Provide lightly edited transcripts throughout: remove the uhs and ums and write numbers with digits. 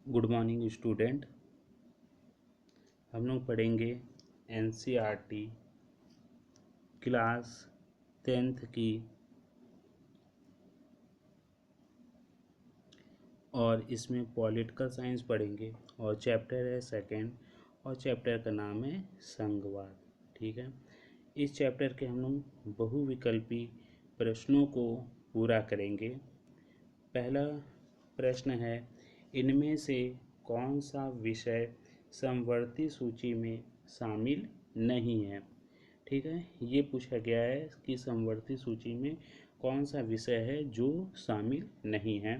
Good morning student. हम लोग पढ़ेंगे एनसीईआरटी क्लास 10th की और इसमें पॉलिटिकल साइंस पढ़ेंगे और चैप्टर है सेकंड और चैप्टर का नाम है संघवाद। ठीक है, इस चैप्टर के हम लोग बहुविकल्पी प्रश्नों को पूरा करेंगे। पहला प्रश्न है, इनमें से कौन सा विषय समवर्ती सूची में शामिल नहीं है। ठीक है, ये पूछा गया है कि समवर्ती सूची में कौन सा विषय है जो शामिल नहीं है।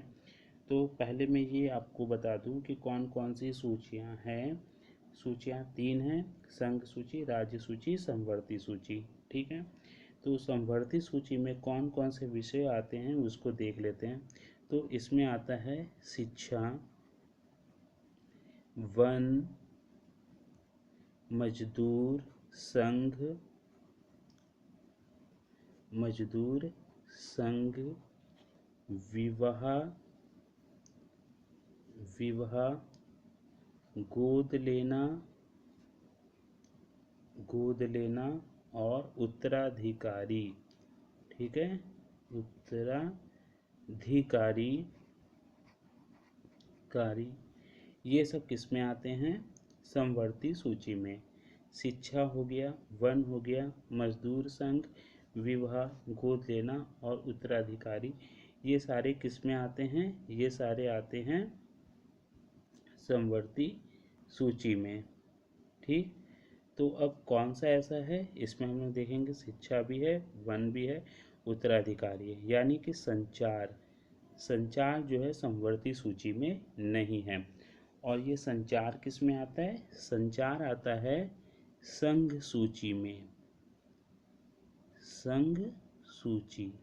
तो पहले मैं ये आपको बता दूं कि कौन कौन सी सूचियां हैं। सूचियां तीन हैं: संघ सूची, राज्य सूची, समवर्ती सूची। ठीक है, तो समवर्ती सूची में कौन कौन से विषय आते हैं उसको देख लेते हैं। तो इसमें आता है शिक्षा, वन, मजदूर संघ, विवाह, गोद लेना और उत्तराधिकारी। ठीक है, उत्तराधिकारी ये सब किस में आते हैं? समवर्ती सूची में। शिक्षा हो गया, वन हो गया, मजदूर संघ, विवाह, गोद लेना और उत्तराधिकारी, ये सारे किस में आते हैं? ये सारे आते हैं समवर्ती सूची में। ठीक, तो अब कौन सा ऐसा है, इसमें हम लोग देखेंगे शिक्षा भी है, वन भी है, उत्तराधिकारी है, यानी कि संचार जो है समवर्ती सूची में नहीं है। और ये संचार किस में आता है? संचार आता है संघ सूची में। संघ सूची,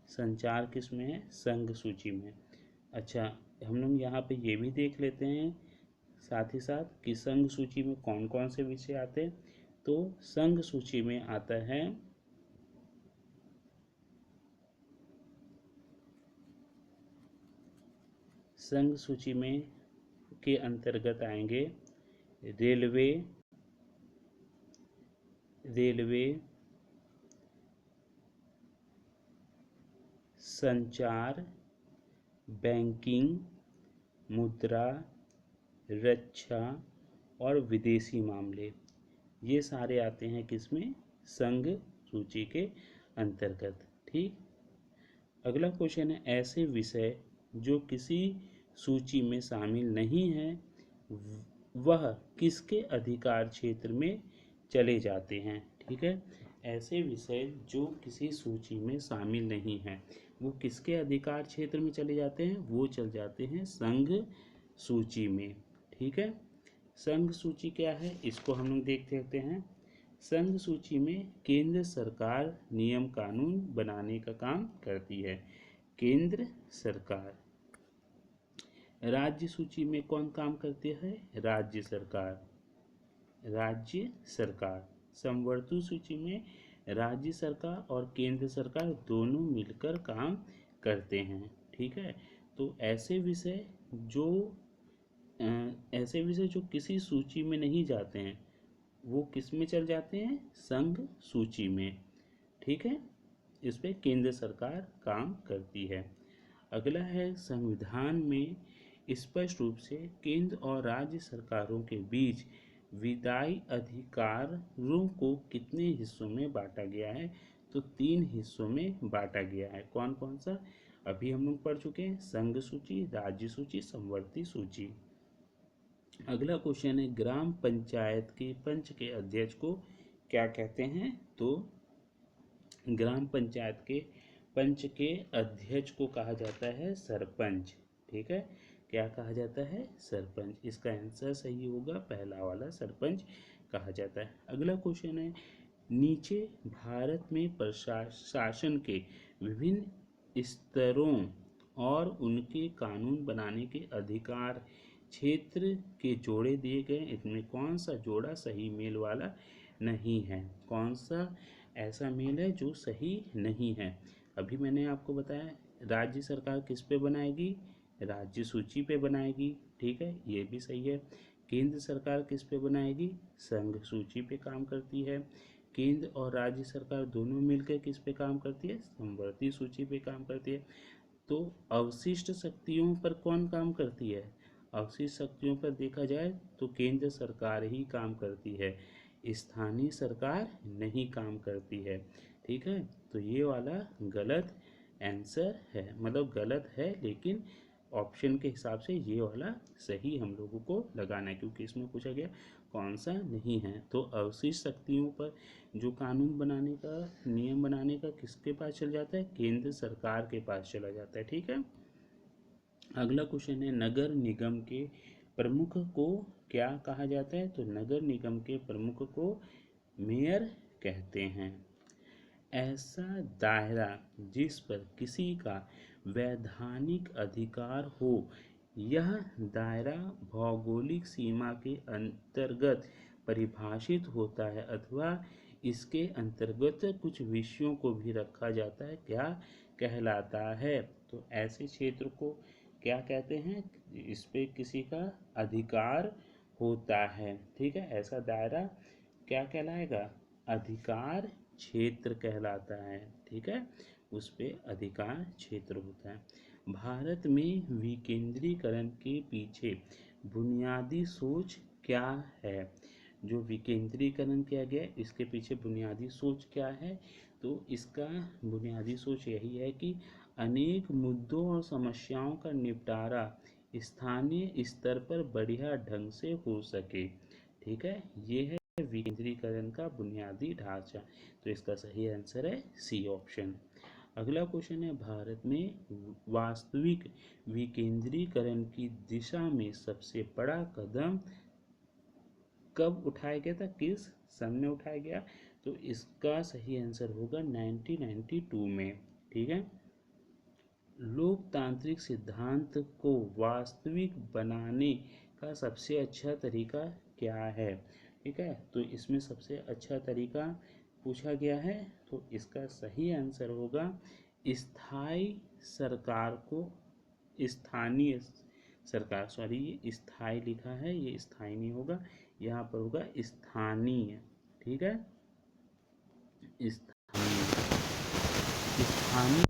संचार किस में है? संघ सूची में। अच्छा, हम लोग यहाँ पे ये भी देख लेते हैं साथ ही साथ कि संघ सूची में कौन कौन से विषय आते हैं। तो संघ सूची में आता है संघ सूची में के अंतर्गत आएंगे रेलवे, संचार, बैंकिंग, मुद्रा, रक्षा और विदेशी मामले, ये सारे आते हैं किसमें? संघ सूची के अंतर्गत। ठीक, अगला क्वेश्चन है, ऐसे विषय जो किसी सूची में शामिल नहीं है वह किसके अधिकार क्षेत्र में चले जाते हैं। ठीक है, ऐसे विषय जो किसी सूची में शामिल नहीं हैं वो किसके अधिकार क्षेत्र में चले जाते हैं? वो चल जाते हैं संघ सूची में। ठीक है, संघ सूची क्या है इसको हम लोग देख लेते हैं। संघ सूची में केंद्र सरकार नियम कानून बनाने का काम करती है, केंद्र सरकार। राज्य सूची में कौन काम करती है? राज्य सरकार। समवर्ती सूची में राज्य सरकार और केंद्र सरकार दोनों मिलकर काम करते हैं। ठीक है, तो ऐसे विषय जो किसी सूची में नहीं जाते हैं वो किस में चल जाते हैं? संघ सूची में। ठीक है, इस पे केंद्र सरकार काम करती है। अगला है, संविधान में स्पष्ट रूप से केंद्र और राज्य सरकारों के बीच विधायी अधिकारों को कितने हिस्सों में बांटा गया है? तो 3 हिस्सों में बांटा गया है। कौन कौन सा? अभी हम लोग पढ़ चुके हैं, संघ सूची, राज्य सूची, समवर्ती सूची। अगला क्वेश्चन है, ग्राम पंचायत के पंच के अध्यक्ष को क्या कहते हैं? तो ग्राम पंचायत के पंच के अध्यक्ष को कहा जाता है सरपंच। ठीक है, क्या कहा जाता है? सरपंच। इसका आंसर सही होगा पहला वाला, सरपंच कहा जाता है। अगला क्वेश्चन है, नीचे भारत में प्रशासन के विभिन्न स्तरों और उनके कानून बनाने के अधिकार क्षेत्र के जोड़े दिए गए, इनमें कौन सा जोड़ा सही मेल वाला नहीं है? कौन सा ऐसा मेल है जो सही नहीं है? अभी मैंने आपको बताया राज्य सरकार किस पे बनाएगी? राज्य सूची पे बनाएगी, ठीक है, ये भी सही है। केंद्र सरकार किस पे बनाएगी? संघ सूची पे काम करती है। केंद्र और राज्य सरकार दोनों मिलकर किस पे काम करती है? समवर्ती सूची पे काम करती है। तो अवशिष्ट शक्तियों पर कौन काम करती है? अवशिष्ट शक्तियों पर देखा जाए तो केंद्र सरकार ही काम करती है, स्थानीय सरकार नहीं काम करती है, ठीक है। तो ये वाला गलत आंसर है, मतलब गलत है, लेकिन ऑप्शन के हिसाब से ये वाला सही हम लोगों को लगाना है, क्योंकि इसमें पूछा गया कौन सा नहीं है। तो अवशिष्ट शक्तियों पर जो कानून बनाने का, नियम बनाने का किसके पास चल जाता है? केंद्र सरकार के पास चला जाता है, ठीक है। अगला क्वेश्चन है, नगर निगम के प्रमुख को क्या कहा जाता है? तो नगर निगम के प्रमुख को मेयर कहते हैं। ऐसा दायरा जिस पर किसी का वैधानिक अधिकार हो, यह दायरा भौगोलिक सीमा के अंतर्गत परिभाषित होता है अथवा इसके अंतर्गत कुछ विषयों को भी रखा जाता है, क्या कहलाता है? तो ऐसे क्षेत्र को क्या कहते हैं? इस पे किसी का अधिकार होता है, ठीक है। ऐसा दायरा क्या कहलाएगा? अधिकार क्षेत्र कहलाता है, ठीक है, उस पे अधिकार क्षेत्र होता है। भारत में विकेंद्रीकरण के पीछे बुनियादी सोच क्या है? जो विकेंद्रीकरण किया गया इसके पीछे बुनियादी सोच क्या है? तो इसका बुनियादी सोच यही है कि अनेक मुद्दों और समस्याओं का निपटारा स्थानीय स्तर पर बढ़िया ढंग से हो सके, ठीक है। ये है विकेंद्रीकरण का बुनियादी ढांचा। तो इसका सही आंसर है सी ऑप्शन। अगला क्वेश्चन है, भारत में वास्तविक विकेंद्रीकरण की दिशा में सबसे बड़ा कदम कब उठाया गया था? किस सन में उठाया गया? तो इसका सही आंसर होगा 1992 में, ठीक है। लोकतांत्रिक सिद्धांत को वास्तविक बनाने का सबसे अच्छा तरीका क्या है? ठीक है, तो इसमें सबसे अच्छा तरीका पूछा गया है, तो इसका सही आंसर होगा स्थायी सरकार को, स्थानीय सरकार, सॉरी ये स्थायी लिखा है, ये स्थायी नहीं होगा, यहाँ पर होगा स्थानीय, ठीक है, स्थानीय। स्थानीय